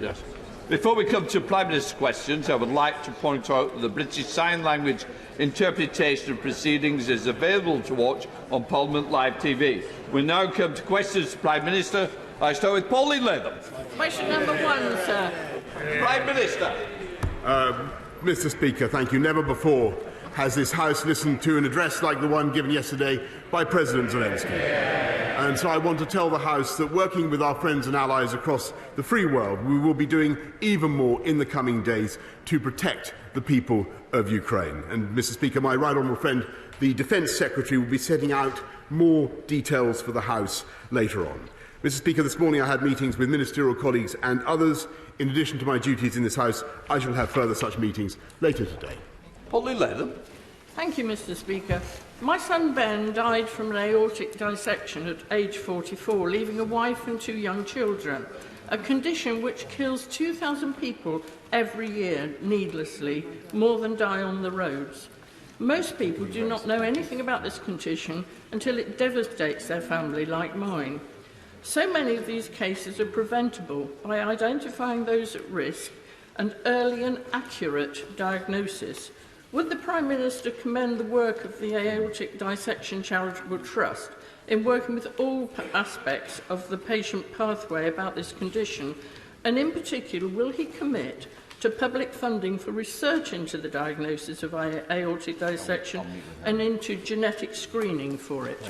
Yes. Before we come to Prime Minister's questions, I would like to point out that the British Sign Language interpretation of proceedings is available to watch on Parliament Live TV. We now come to questions to Prime Minister. I start with Pauline Latham. Question number 1, sir. Prime Minister. Mr. Speaker, thank you. Never before has this House listened to an address like the one given yesterday by President Zelensky. And so I want to tell the House that, working with our friends and allies across the free world, we will be doing even more in the coming days to protect the people of Ukraine. And, Mr. Speaker, my right honourable friend, the Defence Secretary, will be setting out more details for the House later on. Mr. Speaker, this morning I had meetings with ministerial colleagues and others. In addition to my duties in this House, I shall have further such meetings later today. Pauline Latham. Thank you, Mr. Speaker. My son Ben died from an aortic dissection at age 44, leaving a wife and 2 young children, a condition which kills 2,000 people every year needlessly, more than die on the roads. Most people do not know anything about this condition until it devastates their family, like mine. So many of these cases are preventable by identifying those at risk and early and accurate diagnosis. Would the Prime Minister commend the work of the Aortic Dissection Charitable Trust in working with all aspects of the patient pathway about this condition, and in particular, will he commit to public funding for research into the diagnosis of aortic dissection and into genetic screening for it?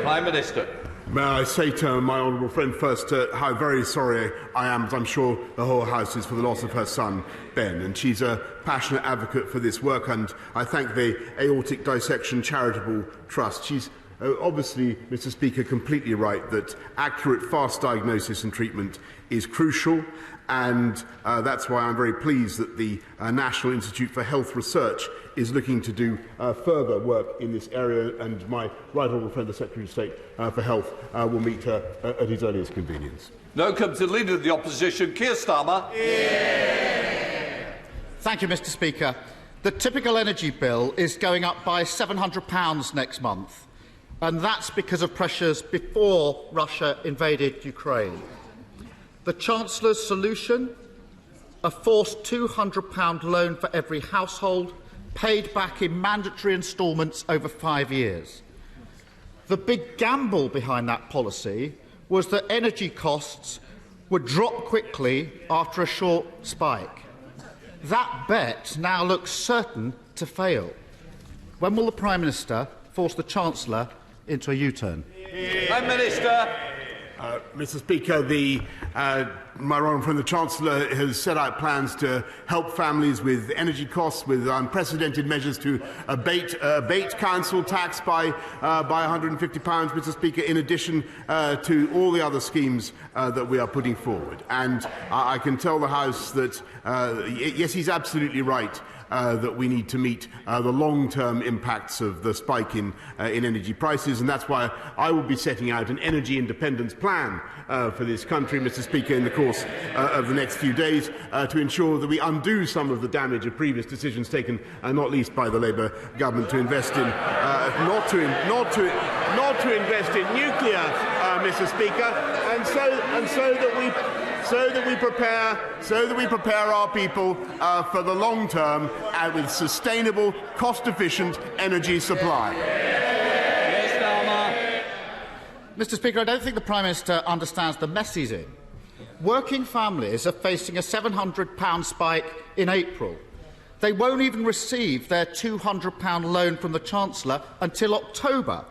Prime Minister. May I say to my honourable friend first how very sorry I am, as I'm sure the whole House is, for the loss of her son, Ben. And she's a passionate advocate for this work, and I thank the Aortic Dissection Charitable Trust. She's obviously, Mr. Speaker, completely right that accurate, fast diagnosis and treatment is crucial, and that's why I'm very pleased that the National Institute for Health Research is looking to do further work in this area, and my right honourable friend, the Secretary of State for Health, will meet her at his earliest convenience. Now comes the Leader of the Opposition, Keir Starmer. Thank you, Mr. Speaker. The typical energy bill is going up by £700 next month, and that's because of pressures before Russia invaded Ukraine. The Chancellor's solution? A forced £200 loan for every household, paid back in mandatory instalments over 5 years. The big gamble behind that policy was that energy costs would drop quickly after a short spike. That bet now looks certain to fail. When will the Prime Minister force the Chancellor into a U-turn? Prime Minister. Mr. Speaker, my honourable friend, the Chancellor, has set out plans to help families with energy costs, with unprecedented measures to abate council tax by £150, Mr. Speaker, in addition to all the other schemes that we are putting forward. And I can tell the House that, yes, he's absolutely right. That we need to meet the long-term impacts of the spike in energy prices, and that's why I will be setting out an energy independence plan for this country, Mr. Speaker, in the course of the next few days, to ensure that we undo some of the damage of previous decisions taken, not least by the Labour government, to invest in not to invest in nuclear, Mr. Speaker, and so that we prepare our people for the long term and with sustainable, cost-efficient energy supply. Mr. Speaker, I don't think the Prime Minister understands the mess he's in. Working families are facing a £700 spike in April. They won't even receive their £200 loan from the Chancellor until October.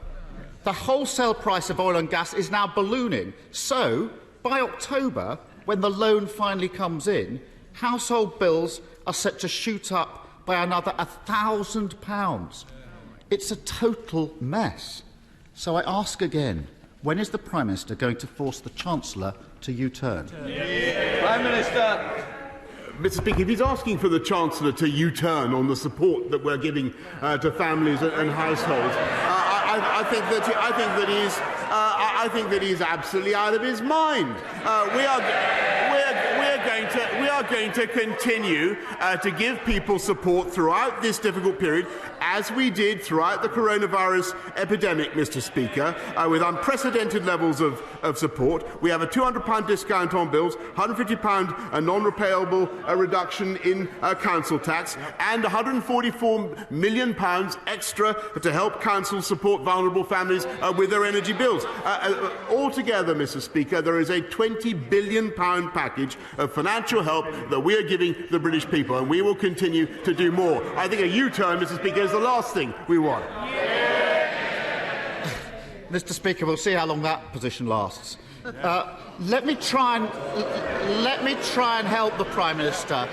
The wholesale price of oil and gas is now ballooning. So, by October, when the loan finally comes in, household bills are set to shoot up by another £1,000. It's a total mess. So I ask again, when is the Prime Minister going to force the Chancellor to U-turn? Prime Minister. Mr. Speaker, if he's asking for the Chancellor to U-turn on the support that we're giving to families and households, I think that he's absolutely out of his mind. We are are going to continue to give people support throughout this difficult period, as we did throughout the coronavirus epidemic, Mr. Speaker, with unprecedented levels of support. We have a £200 discount on bills, £150 non-repayable reduction in council tax, and £144 million extra to help councils support vulnerable families with their energy bills. Altogether, Mr. Speaker, there is a £20 billion package of financial help that we are giving the British people, and we will continue to do more. I think a U-turn, Mr. Speaker, is the last thing we want. Mr. Speaker, we'll see how long that position lasts. Let me try and help the Prime Minister.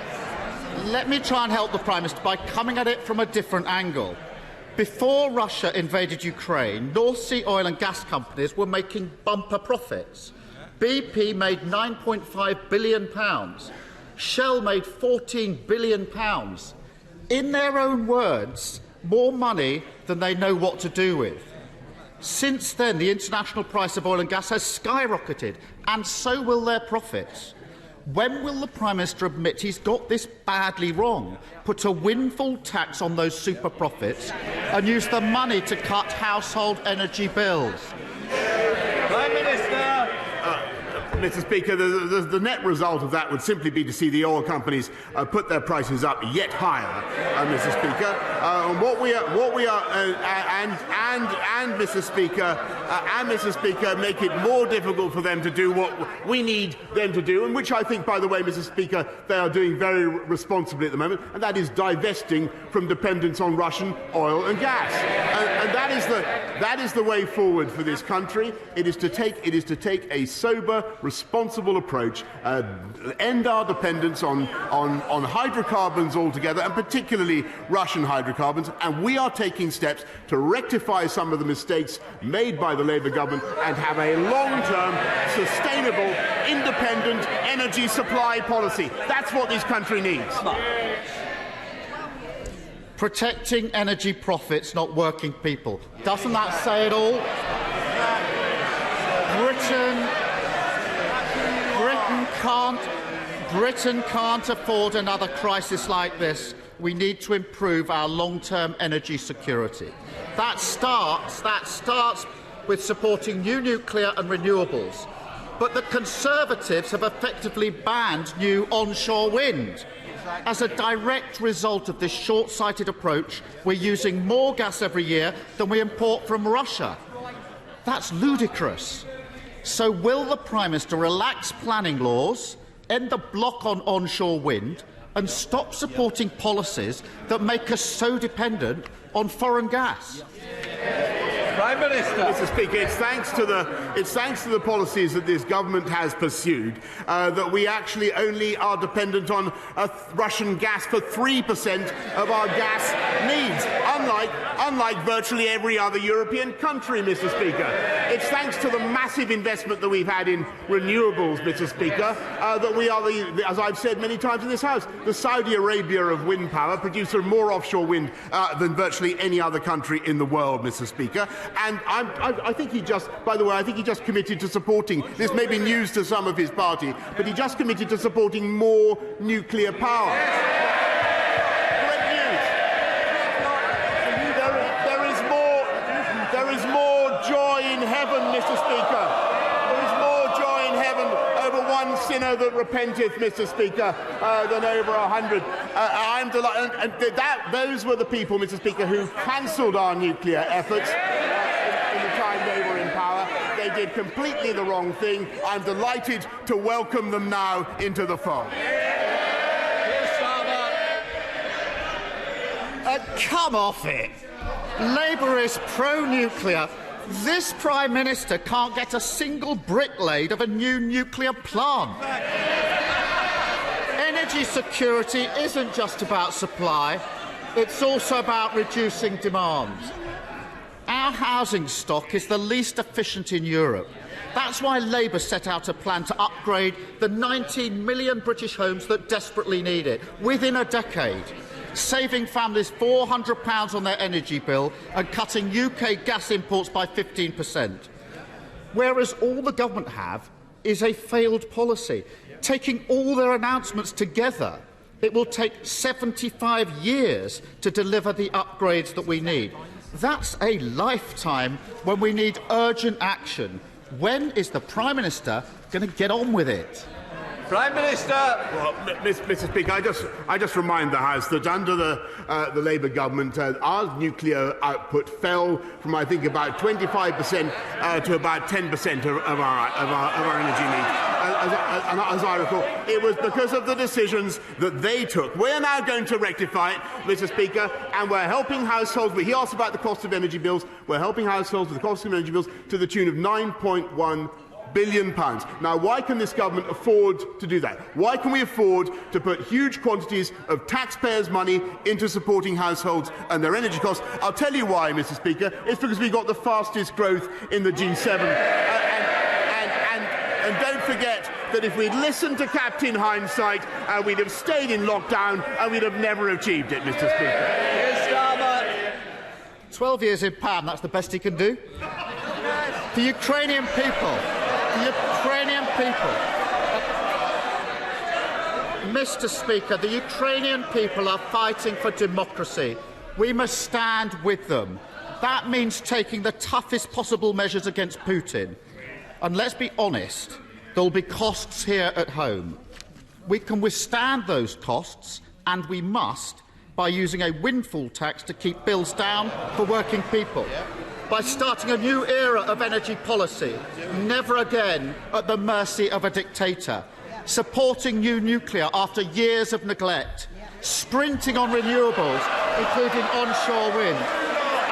Let me try and help the Prime Minister by coming at it from a different angle. Before Russia invaded Ukraine, North Sea oil and gas companies were making bumper profits. BP made £9.5 billion. Shell made £14 billion. In their own words, more money than they know what to do with. Since then, the international price of oil and gas has skyrocketed, and so will their profits. When will the Prime Minister admit he's got this badly wrong, put a windfall tax on those super profits, and use the money to cut household energy bills? Prime Minister! Mr. Speaker, the net result of that would simply be to see the oil companies put their prices up yet higher, Mr. Speaker. Mr. Speaker, make it more difficult for them to do what we need them to do, and which I think, by the way, Mr. Speaker, they are doing very responsibly at the moment, and that is divesting from dependence on Russian oil and gas. And that is the way forward for this country. It is to take a sober, responsible approach, end our dependence on hydrocarbons altogether, and particularly Russian hydrocarbons, and we are taking steps to rectify some of the mistakes made by the Labour government and have a long-term, sustainable, independent energy supply policy. That's what this country needs. Protecting energy profits, not working people. Doesn't that say it all? Britain can't afford another crisis like this. We need to improve our long-term energy security. That starts with supporting new nuclear and renewables. But the Conservatives have effectively banned new onshore wind. As a direct result of this short-sighted approach, we're using more gas every year than we import from Russia. That's ludicrous. So will the Prime Minister relax planning laws, end the block on onshore wind, and stop supporting policies that make us so dependent on foreign gas? Prime Minister. Mr. Speaker, it's thanks to the policies that this government has pursued that we actually only are dependent on Russian gas for 3% of our gas needs, unlike virtually every other European country, Mr. Speaker. It's thanks to the massive investment that we've had in renewables, Mr. Speaker, that we are, as I've said many times in this House, the Saudi Arabia of wind power, producer of more offshore wind than virtually any other country in the world, Mr. Speaker. And I think he just, by the way, I think he just committed to supporting, this may be news to some of his party, but he just committed to supporting more nuclear power. Great news. There is more joy in heaven, Mr. Speaker. There is more joy in heaven over one sinner that repenteth, Mr. Speaker, than over 100. I'm delighted, and those were the people, Mr. Speaker, who cancelled our nuclear efforts. They were in power. They did completely the wrong thing. I'm delighted to welcome them now into the fold. Come off it. Labour is pro-nuclear. This Prime Minister can't get a single brick laid of a new nuclear plant. Energy security isn't just about supply. It's also about reducing demand. Our housing stock is the least efficient in Europe. That's why Labour set out a plan to upgrade the 19 million British homes that desperately need it within a decade, saving families £400 on their energy bill and cutting UK gas imports by 15%. Whereas all the government have is a failed policy. Taking all their announcements together, it will take 75 years to deliver the upgrades that we need. That's a lifetime when we need urgent action. When is the Prime Minister going to get on with it? Prime Minister. Well, Mr. Speaker, I just remind the House that under the Labour government, our nuclear output fell from I think about 25% to about 10% of our energy needs. As I recall, it was because of the decisions that they took. We're now going to rectify it, Mr. Speaker, and we're helping households. He asked about the cost of energy bills. We're helping households with the cost of energy bills to the tune of £9.1 billion. Now, why can this government afford to do that? Why can we afford to put huge quantities of taxpayers' money into supporting households and their energy costs? I'll tell you why, Mr. Speaker. It's because we've got the fastest growth in the G7. And don't forget that if we'd listened to Captain Hindsight, we'd have stayed in lockdown and we'd have never achieved it, Mr. Speaker. Keir Starmer. 12 years in power, that's the best he can do. The Ukrainian people, Mr. Speaker, the Ukrainian people are fighting for democracy. We must stand with them. That means taking the toughest possible measures against Putin. And let's be honest, there will be costs here at home. We can withstand those costs, and we must, by using a windfall tax to keep bills down for working people. By starting a new era of energy policy, never again at the mercy of a dictator, supporting new nuclear after years of neglect, sprinting on renewables, including onshore wind,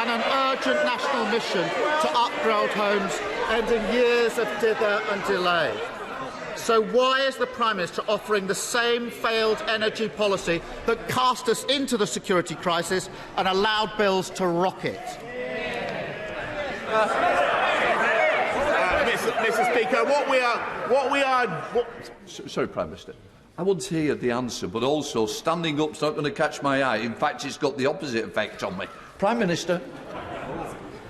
and an urgent national mission to upgrade homes, ending years of dither and delay. So why is the Prime Minister offering the same failed energy policy that cast us into the security crisis and allowed bills to rocket? Mr. Speaker, Sorry, Prime Minister. I want to hear the answer, but also standing up's not going to catch my eye. In fact, it's got the opposite effect on me. Prime Minister.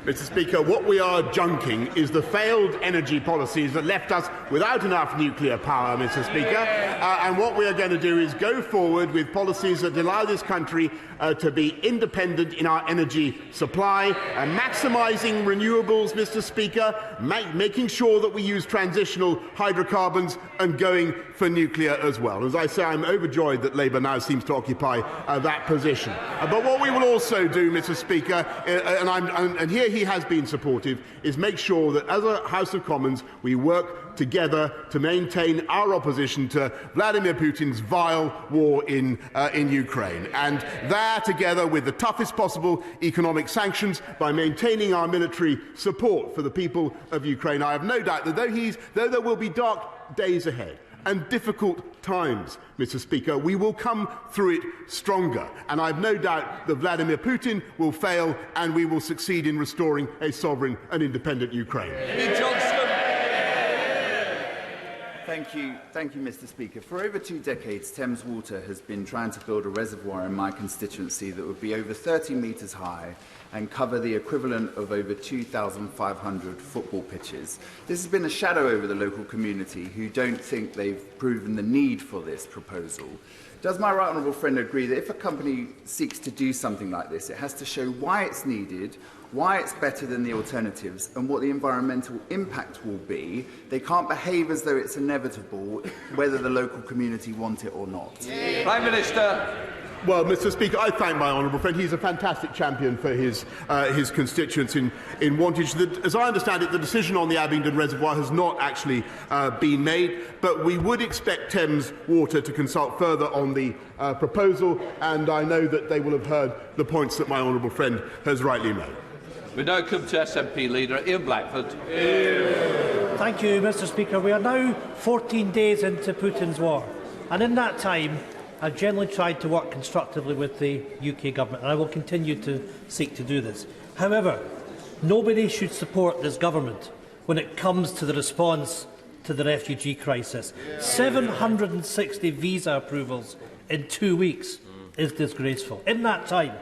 Mr. Speaker, what we are junking is the failed energy policies that left us without enough nuclear power, Mr. Speaker. And what we are going to do is go forward with policies that allow this country to be independent in our energy supply, maximising renewables, Mr. Speaker, making sure that we use transitional hydrocarbons and going for nuclear as well. As I say, I'm overjoyed that Labour now seems to occupy that position. But what we will also do, Mr. Speaker, and here he has been supportive, is make sure that as a House of Commons we work together to maintain our opposition to Vladimir Putin's vile war in Ukraine. And that, together with the toughest possible economic sanctions, by maintaining our military support for the people of Ukraine, I have no doubt that though there will be dark days ahead and difficult times, Mr. Speaker, we will come through it stronger. And I have no doubt that Vladimir Putin will fail and we will succeed in restoring a sovereign and independent Ukraine. Thank you, Mr. Speaker. For over 2 decades, Thames Water has been trying to build a reservoir in my constituency that would be over 30 metres high and cover the equivalent of over 2,500 football pitches. This has been a shadow over the local community, who don't think they've proven the need for this proposal. Does my right honourable friend agree that if a company seeks to do something like this, it has to show why it's needed, why it's better than the alternatives, and what the environmental impact will be? They can't behave as though it's inevitable, whether the local community want it or not. Prime Minister. Well, Mr. Speaker, I thank my honourable friend. He's a fantastic champion for his constituents in Wantage. As I understand it, the decision on the Abingdon Reservoir has not actually been made, but we would expect Thames Water to consult further on the proposal, and I know that they will have heard the points that my honourable friend has rightly made. We now come to SNP leader Ian Blackford. Thank you, Mr. Speaker. We are now 14 days into Putin's war, and in that time I've generally tried to work constructively with the UK government, and I will continue to seek to do this. However, nobody should support this government when it comes to the response to the refugee crisis. 760 visa approvals in 2 weeks is disgraceful. In that time,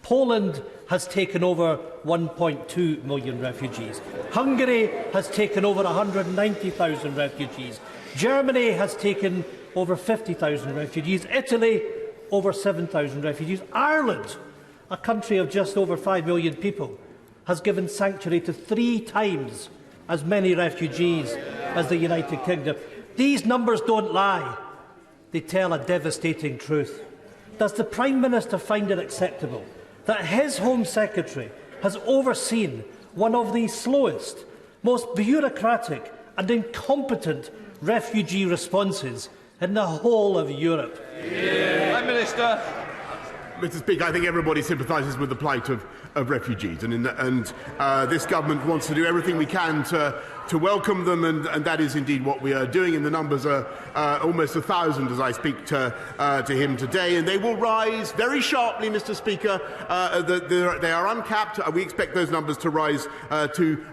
Poland has taken over 1.2 million refugees. Hungary has taken over 190,000 refugees. Germany has taken over 50,000 refugees. Italy, over 7,000 refugees. Ireland, a country of just over 5 million people, has given sanctuary to 3 times as many refugees as the United Kingdom. These numbers don't lie. They tell a devastating truth. Does the Prime Minister find it acceptable that his Home Secretary has overseen one of the slowest, most bureaucratic and incompetent refugee responses in the whole of Europe? Prime Minister. Mr. Speaker, I think everybody sympathises with the plight of refugees, and this government wants to do everything we can to welcome them, and that is indeed what we are doing. And the numbers are almost 1,000 as I speak to him today, and they will rise very sharply, Mr. Speaker. They are uncapped. We expect those numbers to rise to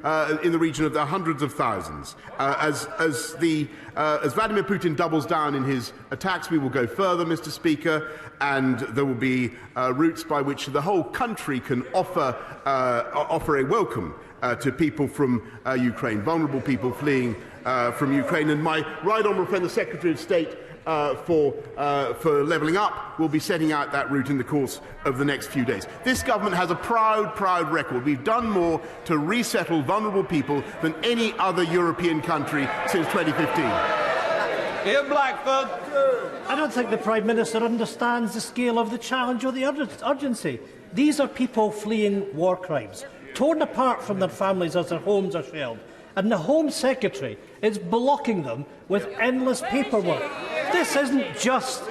in the region of the hundreds of thousands. As Vladimir Putin doubles down in his attacks, we will go further, Mr. Speaker, and there will be routes by which the whole country can offer a welcome to people from Ukraine, vulnerable people fleeing from Ukraine. And my right honourable friend, the Secretary of State for Levelling Up, will be setting out that route in the course of the next few days. This government has a proud record. We've done more to resettle vulnerable people than any other European country since 2015. Ian Blackford. I don't think the Prime Minister understands the scale of the challenge or the urgency. These are people fleeing war crimes, torn apart from their families as their homes are shelled, and the Home Secretary is blocking them with endless paperwork. This isn't just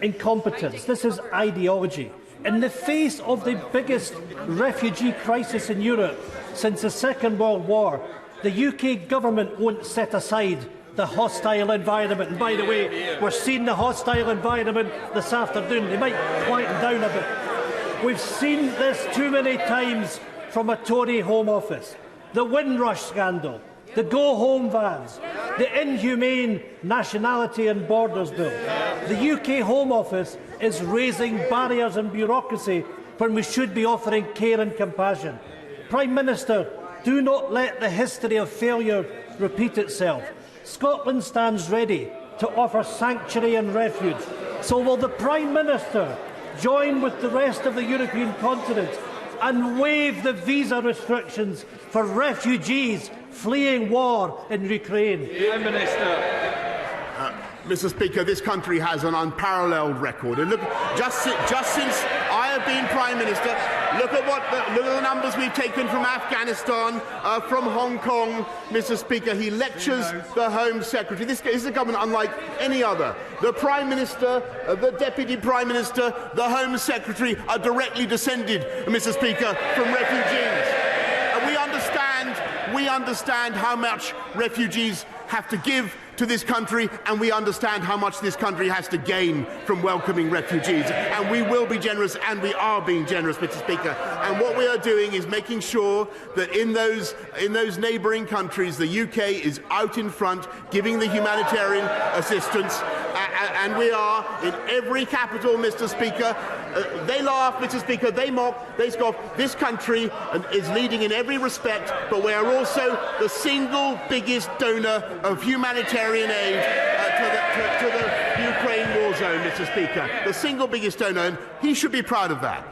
incompetence, this is ideology. In the face of the biggest refugee crisis in Europe since the Second World War, the UK government won't set aside the hostile environment. And by the way, we're seeing the hostile environment this afternoon. They might quieten down a bit. We've seen this too many times from a Tory Home Office. The Windrush scandal, the go-home vans, the inhumane Nationality and Borders Bill. The UK Home Office is raising barriers and bureaucracy when we should be offering care and compassion. Prime Minister, do not let the history of failure repeat itself. Scotland stands ready to offer sanctuary and refuge. So will the Prime Minister join with the rest of the European continent and waive the visa restrictions for refugees fleeing war in Ukraine? Prime Minister. Mr. Speaker, this country has an unparalleled record. And look, just since I have been Prime Minister, look at the numbers we've taken from Afghanistan, from Hong Kong. Mr. Speaker, he lectures the Home Secretary. This is a government unlike any other. The Prime Minister, the Deputy Prime Minister, the Home Secretary are directly descended, Mr. Speaker, from refugees. And we understand how much refugees have to give to this country, and we understand how much this country has to gain from welcoming refugees. And we will be generous, and we are being generous, Mr. Speaker. And what we are doing is making sure that in those neighbouring countries, the UK is out in front, giving the humanitarian assistance. And we are in every capital, Mr. Speaker. They laugh, Mr. Speaker, they mock, they scoff. This country is leading in every respect, but we are also the single biggest donor of humanitarian aid to the Ukraine war zone, Mr. Speaker. The single biggest donor, and he should be proud of that.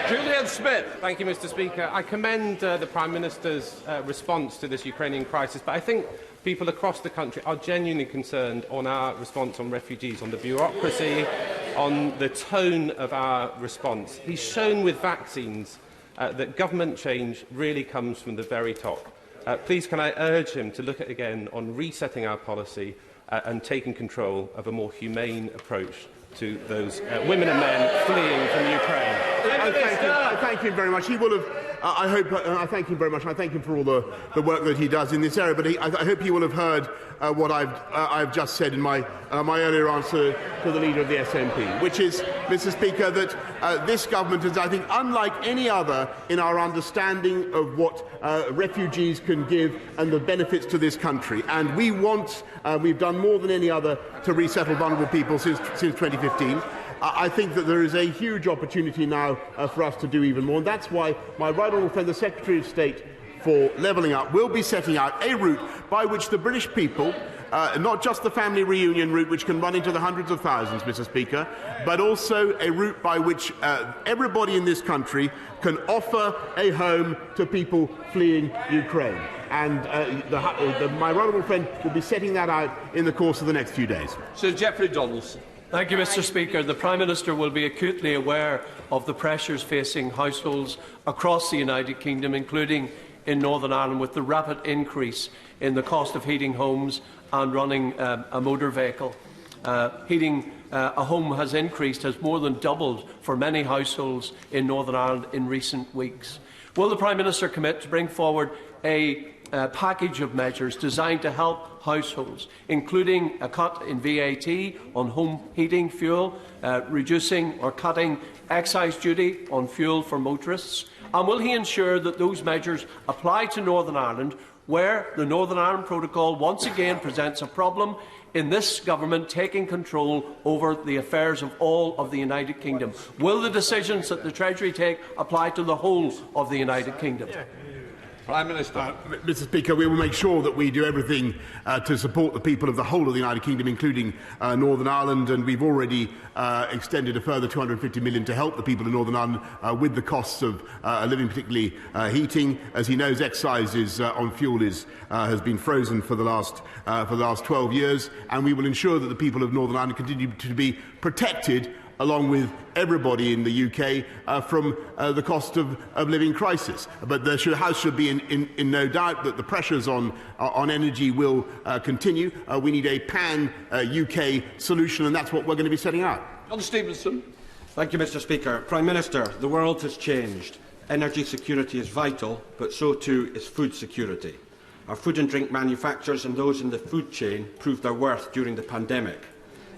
Julian Smith. Thank you, Mr. Speaker. I commend the Prime Minister's response to this Ukrainian crisis, but I think people across the country are genuinely concerned on our response on refugees, on the bureaucracy, on the tone of our response. He's shown with vaccines that government change really comes from the very top. Please can I urge him to look at again on resetting our policy and taking control of a more humane approach to those women and men fleeing from Ukraine. I thank him very much. He will have. I thank him very much. I thank him for all the work that he does in this area. But I hope he will have heard what I've just said in my earlier answer to the leader of the SNP, which is, Mr. Speaker, that this government is, I think, unlike any other in our understanding of what refugees can give and the benefits to this country. And we've done more than any other to resettle vulnerable people since 2015. I think that there is a huge opportunity now for us to do even more. And that's why my right honourable friend, the Secretary of State for Levelling Up, will be setting out a route by which the British people not just the family reunion route, which can run into the hundreds of thousands, Mr. Speaker, but also a route by which everybody in this country can offer a home to people fleeing Ukraine. And my honourable friend will be setting that out in the course of the next few days. Sir Geoffrey Donaldson. Thank you, Mr. Speaker. The Prime Minister will be acutely aware of the pressures facing households across the United Kingdom, including in Northern Ireland, with the rapid increase in the cost of heating homes and running a motor vehicle. Heating a home has more than doubled for many households in Northern Ireland in recent weeks. Will the Prime Minister commit to bring forward a package of measures designed to help households, including a cut in VAT on home heating fuel, reducing or cutting excise duty on fuel for motorists? And will he ensure that those measures apply to Northern Ireland, where the Northern Ireland Protocol once again presents a problem in this government taking control over the affairs of all of the United Kingdom? Will the decisions that the Treasury take apply to the whole of the United Kingdom? Prime Minister. Mr. Speaker, we will make sure that we do everything to support the people of the whole of the United Kingdom, including Northern Ireland, and we've already extended a further £250 million to help the people of Northern Ireland with the costs of living, particularly heating. As he knows, excise on fuel has been frozen for the last 12 years, and we will ensure that the people of Northern Ireland continue to be protected, along with everybody in the UK, from the cost of living crisis. But the House should be in no doubt that the pressures on energy will continue. We need a pan-UK solution, and that's what we're going to be setting out. John Stevenson. Thank you, Mr. Speaker. Prime Minister, the world has changed. Energy security is vital, but so too is food security. Our food and drink manufacturers and those in the food chain proved their worth during the pandemic.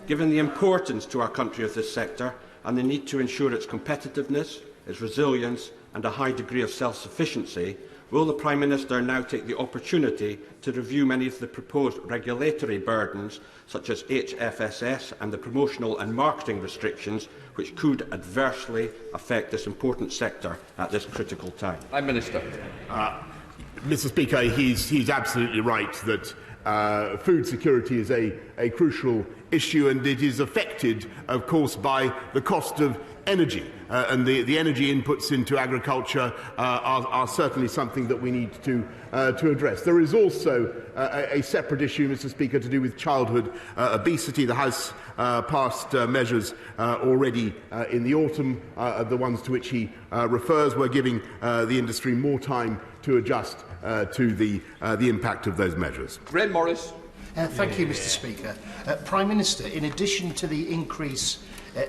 Given the importance to our country of this sector and the need to ensure its competitiveness, its resilience and a high degree of self-sufficiency, will the Prime Minister now take the opportunity to review many of the proposed regulatory burdens, such as HFSS and the promotional and marketing restrictions, which could adversely affect this important sector at this critical time? Prime Minister. Mr. Speaker, he's absolutely right that food security is a crucial issue, and it is affected, of course, by the cost of energy. And the energy inputs into agriculture are certainly something that we need to address. There is also a separate issue, Mr. Speaker, to do with childhood obesity. The House passed measures already in the autumn, the ones to which he refers. We're giving the industry more time to adjust to the impact of those measures. Graham Morris. Thank you, Mr. Speaker. Prime Minister, in addition to the increase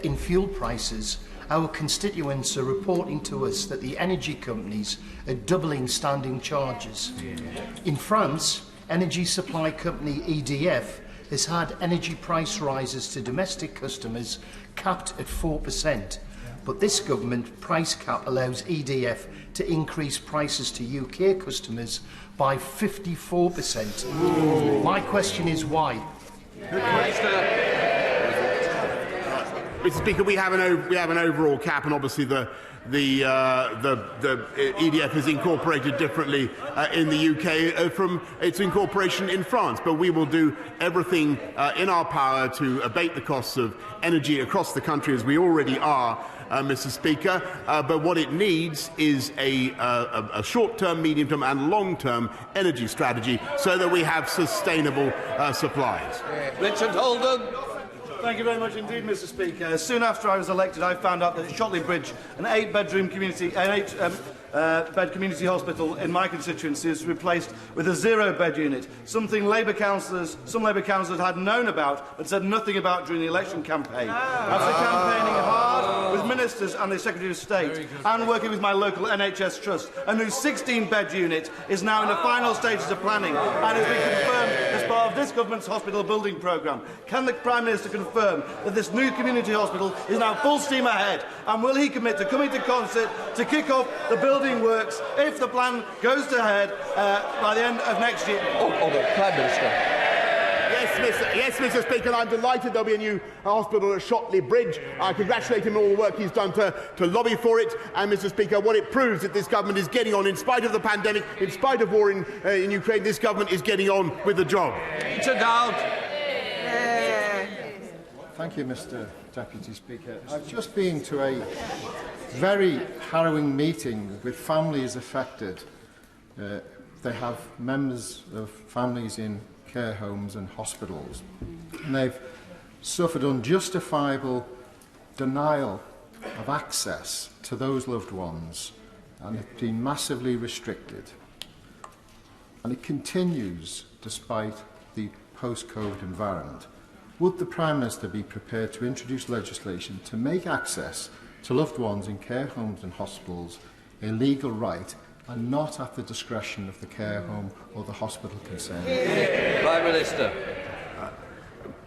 in fuel prices, our constituents are reporting to us that the energy companies are doubling standing charges. In France, energy supply company EDF has had energy price rises to domestic customers capped at 4%. But this government price cap allows EDF to increase prices to UK customers by 54%. Ooh. My question is why? Mr. Speaker, we have an overall cap, and obviously the EDF is incorporated differently in the UK from its incorporation in France. But we will do everything in our power to abate the costs of energy across the country, as we already are, Mr. Speaker. But what it needs is a short-term, medium-term and long-term energy strategy so that we have sustainable supplies. Richard Holden. Thank you very much indeed, Mr. Speaker. Soon after I was elected, I found out that at Shotley Bridge, an 8-bedroom community, bed community hospital in my constituency is replaced with a 0-bed unit, something some Labour councillors had known about but said nothing about during the election campaign. After campaigning hard with ministers and the Secretary of State and working with my local NHS trust, a new 16-bed unit is now in the final stages of planning and has been confirmed as part of this government's hospital building programme. Can the Prime Minister confirm that this new community hospital is now full steam ahead, and will he commit to coming to concert to kick off the building works if the plan goes ahead by the end of next year? The Prime Minister. Yes, Mr. Speaker, I'm delighted there'll be a new hospital at Shotley Bridge. I congratulate him on all the work he's done to lobby for it. And, Mr. Speaker, what it proves that this government is getting on, in spite of the pandemic, in spite of war in Ukraine, this government is getting on with the job. Thank you, Mr. Deputy Speaker. I've just been to a very harrowing meeting with families affected. They have members of families in care homes and hospitals, and they've suffered unjustifiable denial of access to those loved ones, and have been massively restricted. And it continues despite the post-COVID environment. Would the Prime Minister be prepared to introduce legislation to make access to loved ones in care homes and hospitals a legal right and not at the discretion of the care home or the hospital concerned? Prime Minister.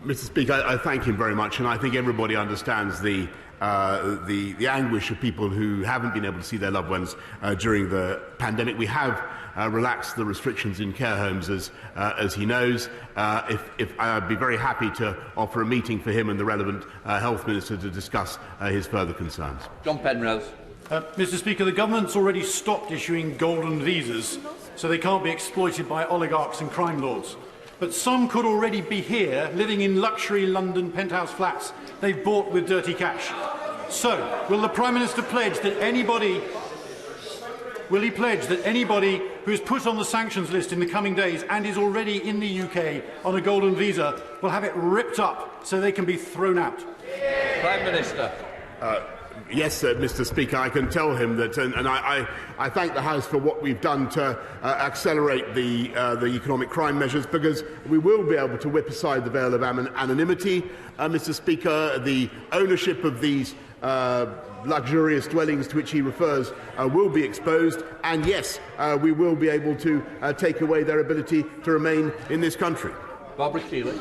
Mr. Speaker, I thank him very much, and I think everybody understands the anguish of people who haven't been able to see their loved ones during the pandemic. We have relaxed the restrictions in care homes, as he knows. I'd be very happy to offer a meeting for him and the relevant health minister to discuss his further concerns. John Penrose. Mr. Speaker, the government's already stopped issuing golden visas, so they can't be exploited by oligarchs and crime lords. But some could already be here, living in luxury London penthouse flats they've bought with dirty cash. So, will the Prime Minister pledge that anybody who is put on the sanctions list in the coming days and is already in the UK on a golden visa will have it ripped up so they can be thrown out? Prime Minister. Yes, Mr. Speaker, I can tell him that, and I thank the House for what we've done to accelerate the economic crime measures, because we will be able to whip aside the veil of anonymity. Mr. Speaker, the ownership of these luxurious dwellings to which he refers will be exposed, and yes, we will be able to take away their ability to remain in this country. Barbara Keeley.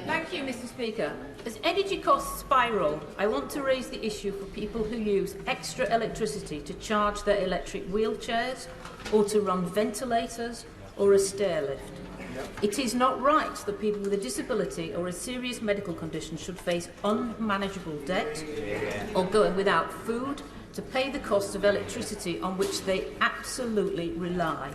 Thank you, Mr. Speaker. As energy costs spiral, I want to raise the issue for people who use extra electricity to charge their electric wheelchairs, or to run ventilators, or a stair lift. It is not right that people with a disability or a serious medical condition should face unmanageable debt, or going without food to pay the cost of electricity on which they absolutely rely.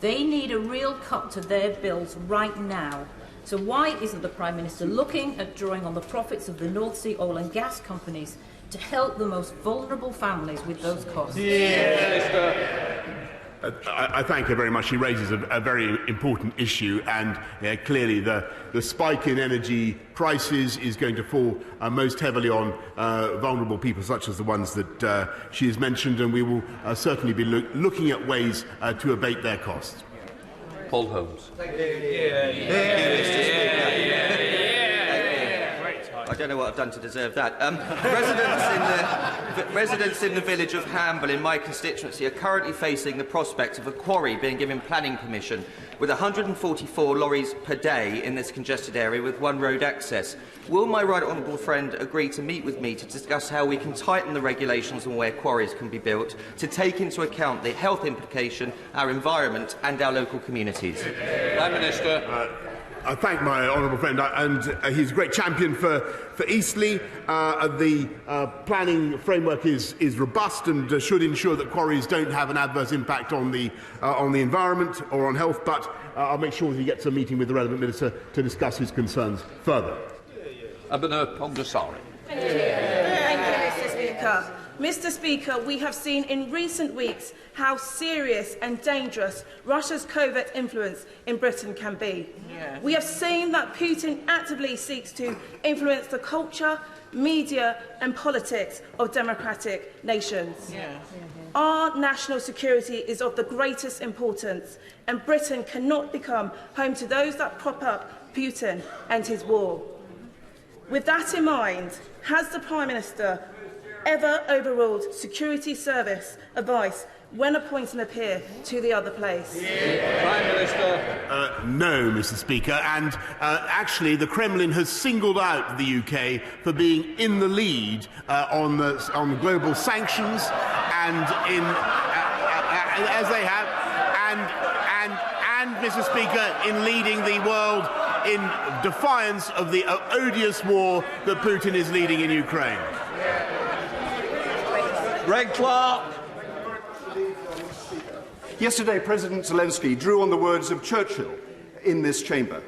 They need a real cut to their bills right now. So why isn't the Prime Minister looking at drawing on the profits of the North Sea oil and gas companies to help the most vulnerable families with those costs? I thank her very much. She raises a very important issue, and clearly the spike in energy prices is going to fall most heavily on vulnerable people such as the ones that she has mentioned, and we will certainly be looking at ways to abate their costs. Paul Holmes. Thank you, Mr. Speaker. I don't know what I've done to deserve that. Residents in the village of Hamble in my constituency are currently facing the prospect of a quarry being given planning permission with 144 lorries per day in this congested area with one road access. Will my right honourable friend agree to meet with me to discuss how we can tighten the regulations on where quarries can be built to take into account the health implication, our environment and our local communities? Prime Minister. I thank my honourable friend, and he's a great champion for Eastleigh. The planning framework is robust and should ensure that quarries don't have an adverse impact on the environment or on health, but I'll make sure that he gets a meeting with the relevant minister to discuss his concerns further. Abhinav Pongasari. Thank you, Mr. Speaker. Mr. Speaker, we have seen in recent weeks how serious and dangerous Russia's covert influence in Britain can be. Yes. We have seen that Putin actively seeks to influence the culture, media and politics of democratic nations. Yes. Our national security is of the greatest importance, and Britain cannot become home to those that prop up Putin and his war. With that in mind, has the Prime Minister ever overruled security service advice when appointing a peer to the other place? Prime Minister. No, Mr. Speaker, and actually the Kremlin has singled out the UK for being in the lead on global sanctions, and as they have, and Mr. Speaker, in leading the world in defiance of the odious war that Putin is leading in Ukraine. Greg Clark. Yesterday, President Zelensky drew on the words of Churchill in this chamber.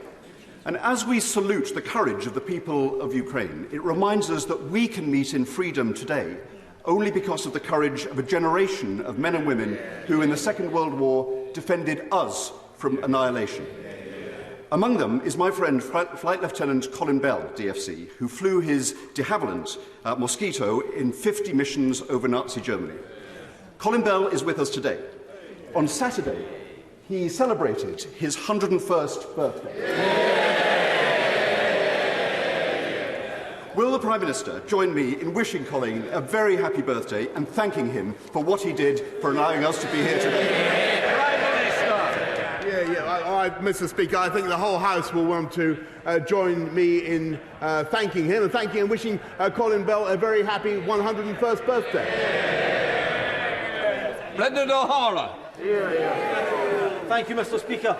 And as we salute the courage of the people of Ukraine, it reminds us that we can meet in freedom today only because of the courage of a generation of men and women who, in the Second World War, defended us from annihilation. Among them is my friend, Flight Lieutenant Colin Bell, DFC, who flew his de Havilland Mosquito in 50 missions over Nazi Germany. Colin Bell is with us today. On Saturday, he celebrated his 101st birthday. Will the Prime Minister join me in wishing Colin a very happy birthday and thanking him for what he did for allowing us to be here today? Mr. Speaker, I think the whole House will want to join me in thanking him and wishing Colin Bell a very happy 101st birthday. Brendan O'Hara. Thank you, Mr. Speaker.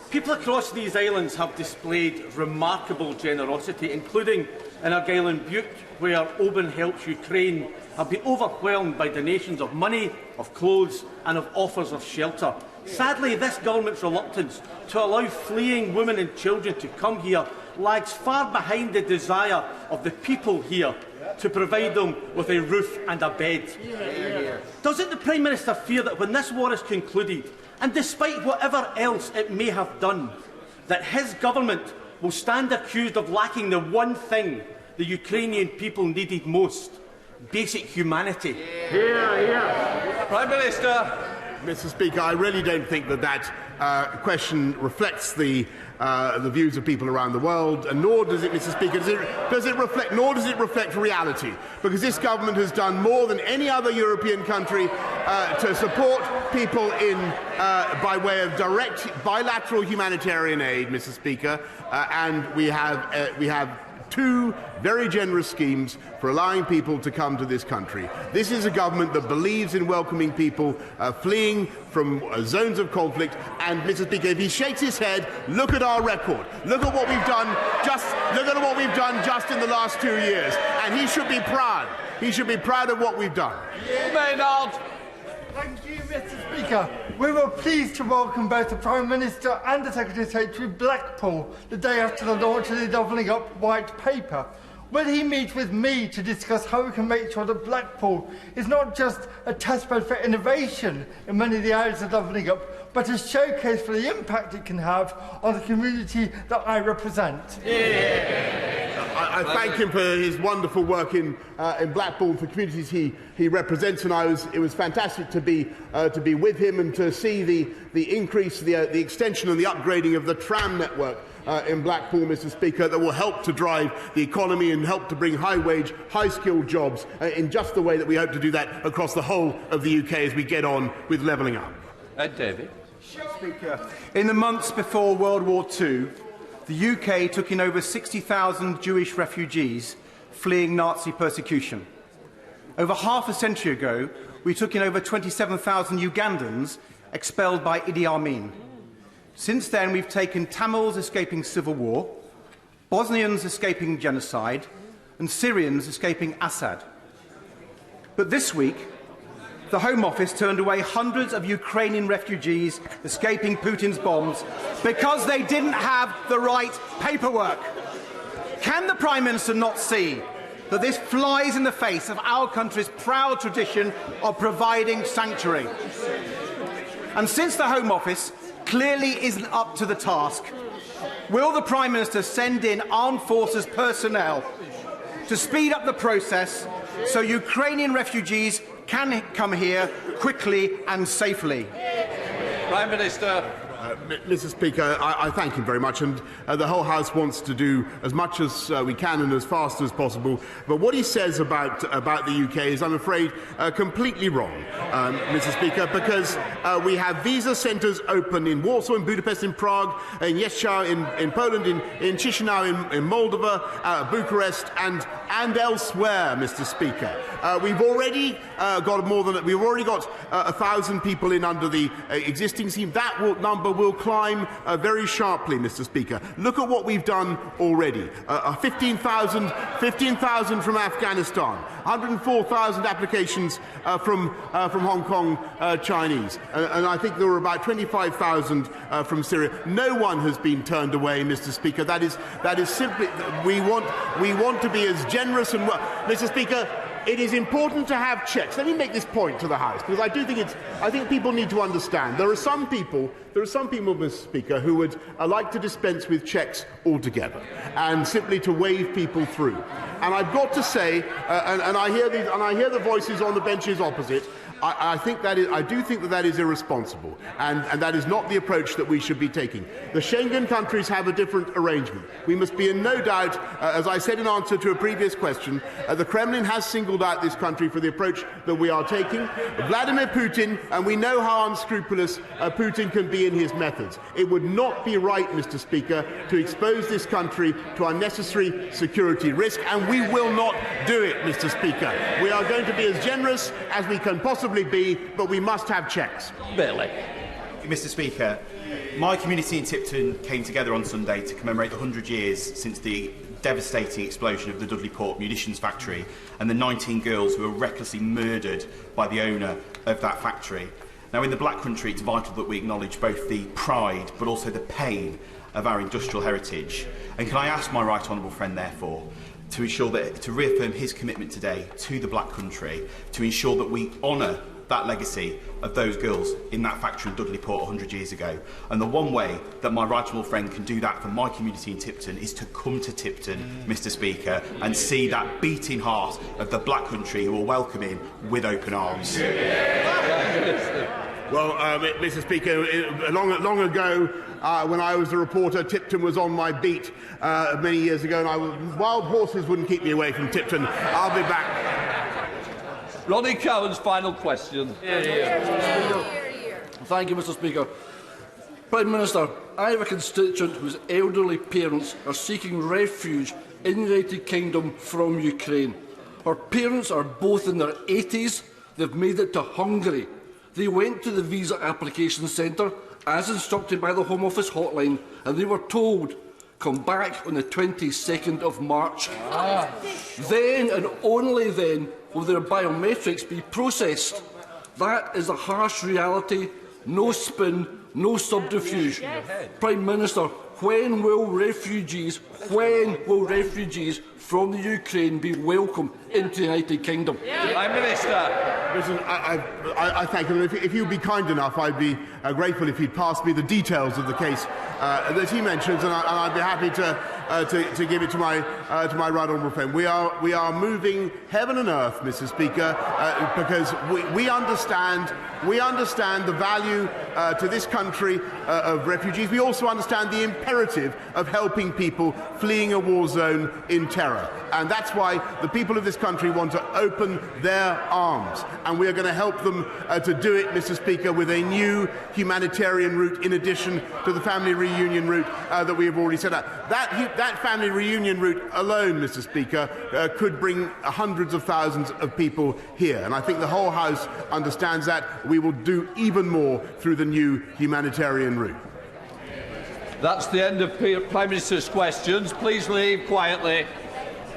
People across these islands have displayed remarkable generosity, including in Argyll and Bute, where Oban Helps Ukraine have been overwhelmed by donations of money, of clothes and of offers of shelter. Sadly, this government's reluctance to allow fleeing women and children to come here lags far behind the desire of the people here to provide them with a roof and a bed. Doesn't the Prime Minister fear that when this war is concluded, and despite whatever else it may have done, that his government will stand accused of lacking the one thing the Ukrainian people needed most: basic humanity? Prime Minister. Mr. Speaker, I really don't think that question reflects the views of people around the world, and nor does it, Mr. Speaker, does it reflect reality, because this government has done more than any other European country to support people by way of direct bilateral humanitarian aid, Mr. Speaker, and we have two very generous schemes for allowing people to come to this country. This is a government that believes in welcoming people fleeing from zones of conflict. And, Mr. Speaker, if he shakes his head, look at our record. Look at what we've done. Just in the last 2 years, and he should be proud. He should be proud of what we've done. Maynard. Thank you, Mr. Speaker. We were pleased to welcome both the Prime Minister and the Secretary of State to Blackpool the day after the launch of the Doubling Up White Paper. Will he meet with me to discuss how we can make sure that Blackpool is not just a testbed for innovation in many of the areas of Doubling Up, but a showcase for the impact it can have on the community that I represent? I thank him for his wonderful work in Blackpool for communities he represents, and it was fantastic to be with him and to see the increase, the extension and the upgrading of the tram network in Blackpool, Mr. Speaker, that will help to drive the economy and help to bring high-wage, high-skilled jobs in just the way that we hope to do that across the whole of the UK as we get on with levelling up. Ed David. Speaker, in the months before World War II, the UK took in over 60,000 Jewish refugees fleeing Nazi persecution. Over half a century ago, we took in over 27,000 Ugandans expelled by Idi Amin. Since then, we've taken Tamils escaping civil war, Bosnians escaping genocide, and Syrians escaping Assad. But this week, the Home Office turned away hundreds of Ukrainian refugees escaping Putin's bombs because they didn't have the right paperwork. Can the Prime Minister not see that this flies in the face of our country's proud tradition of providing sanctuary? And since the Home Office clearly isn't up to the task, will the Prime Minister send in armed forces personnel to speed up the process so Ukrainian refugees can come here quickly and safely? Prime Minister. Mr. Speaker, I thank him very much, and the whole House wants to do as much as we can and as fast as possible. But what he says about the UK is, I'm afraid, completely wrong, Mr. Speaker, because we have visa centres open in Warsaw, in Budapest, in Prague, in Jeszczał, in Poland, in Chisinau, in Moldova, Bucharest, and elsewhere, Mr. Speaker. We've already got 1,000 people in under the existing scheme. That number will climb very sharply, Mr. Speaker. Look at what we've done already. 15,000 from Afghanistan, 104,000 applications from Hong Kong Chinese, and I think there were about 25,000 from Syria. No one has been turned away, Mr. Speaker. That is simply, we want to be as generous and Mr. Speaker. It is important to have checks. Let me make this point to the House, because I think people need to understand. There are some people, Mr. Speaker, who would like to dispense with checks altogether and simply to wave people through. And I've got to say, and I hear the voices on the benches opposite. I do think that is irresponsible, and that is not the approach that we should be taking. The Schengen countries have a different arrangement. We must be in no doubt, as I said in answer to a previous question, the Kremlin has singled out this country for the approach that we are taking. Vladimir Putin, and we know how unscrupulous Putin can be in his methods. It would not be right, Mr. Speaker, to expose this country to unnecessary security risk, and we will not do it, Mr. Speaker. We are going to be as generous as we can possibly be, but we must have checks. Billy. Mr. Speaker, my community in Tipton came together on Sunday to commemorate the 100 years since the devastating explosion of the Dudley Port munitions factory and the 19 girls who were recklessly murdered by the owner of that factory. Now, in the Black Country, it's vital that we acknowledge both the pride but also the pain of our industrial heritage. And can I ask my right honourable friend, therefore, to ensure that, to reaffirm his commitment today to the Black Country, to ensure that we honour that legacy of those girls in that factory in Dudley Port 100 years ago. And the one way that my right honourable friend can do that for my community in Tipton is to come to Tipton, Mr. Speaker, and see that beating heart of the Black Country who will welcome him with open arms. Well, Mr. Speaker, long ago, when I was a reporter, Tipton was on my beat many years ago, and wild horses wouldn't keep me away from Tipton. I'll be back. Ronnie Cowan's final question. Thank you, Mr. Speaker. Prime Minister, I have a constituent whose elderly parents are seeking refuge in the United Kingdom from Ukraine. Her parents are both in their 80s. They've made it to Hungary. They went to the visa application centre, as instructed by the Home Office hotline, and they were told, come back on the 22nd of March. Then, and only then, will their biometrics be processed. That is a harsh reality, no spin, no subterfuge. Prime Minister, when will refugees from the Ukraine be welcome into the United Kingdom? Prime Minister. Listen, I thank you. If you'd be kind enough, I'd be grateful if you'd pass me the details of the case that he mentions, and I'd be happy to give it to my right honourable friend. We are moving heaven and earth, Mr. Speaker, because we understand the value to this country of refugees. We also understand the imperative of helping people fleeing a war zone in terror, and that's why the people of this country want to open their arms, and we are going to help them to do it, Mr. Speaker, with a new humanitarian route in addition to the family reunion route that we have already set up. That family reunion route alone, Mr. Speaker, could bring hundreds of thousands of people here, and I think the whole House understands that. We will do even more through the new humanitarian route. That's the end of Prime Minister's questions. Please leave quietly.